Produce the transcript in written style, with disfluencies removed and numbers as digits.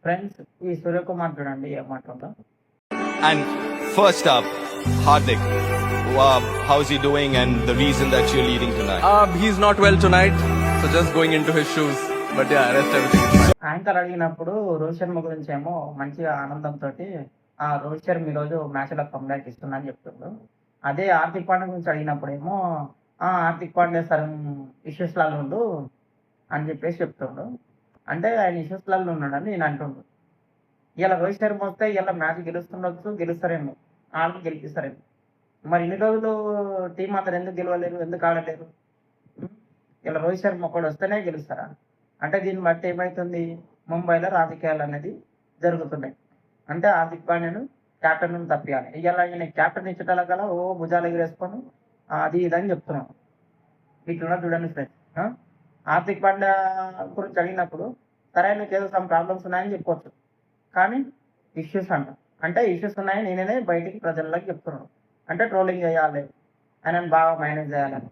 Friends ఈ సూర్యకుమార్ చూడండి ఏమంటుండో. And first up, Hardik. How's he doing and the reason that you're leading tonight? He's not well tonight, so just going into his shoes. But yeah, rest everything is fine. Anchor అడిగినప్పుడు రోహిత్ శర్మ గురించి ఏమో మంచిగా ఆనందంతో రోహిత్ శర్మ ఈరోజు మ్యాచ్లో comeback ఇస్తున్నా అని చెప్తుండు. అదే హార్దిక్ పాండ్యా గురించి అడిగినప్పుడు ఏమో హార్దిక్ పాండ్యా సగం ఇష్యూస్లలో ఉండు అని చెప్పేసి చెప్తుండు. అంటే ఆయన ఇష్యూస్లలో ఉన్నాడని నేను అంటుండు. ఇలా రోహిత్ శర్మ వస్తే ఇలా మ్యాచ్ గెలుస్తుండొచ్చు, గెలుస్తారేమో, ఆడికి గెలిపిస్తారేమో. మరి ఇన్ని రోజులు టీం అతను ఎందుకు గెలవలేరు, ఎందుకు ఆడలేరు? ఇలా రోహిత్ శర్మ ఒకడు వస్తేనే గెలుస్తారా? అంటే దీన్ని బట్టి ఏమవుతుంది, ముంబైలో రాజకీయాలు అనేది జరుగుతున్నాయి. అంటే హార్దిక్ పాండ్యాను క్యాప్టెన్ తప్పియాలి. ఇలా ఆయన క్యాప్టెన్ ఇచ్చటాల కల భుజాలు ఎగిరేసుకొని అది ఇదని చెప్తున్నాం. ఇట్లా చూడండి ఫ్రెండ్స్, హార్దిక్ పాండ్యా గురించి అడిగినప్పుడు సరే నీకు ఏదో సమ్ ప్రాబ్లమ్స్ ఉన్నాయని చెప్పొచ్చు, కానీ ఇష్యూస్ అంటే ఇష్యూస్ ఉన్నాయని నేనే బయటికి ప్రజల్లోకి చెప్తున్నాను. అంటే ట్రోలింగ్ చేయాలి, ఆయనను బాగా మేనేజ్ చేయాలని.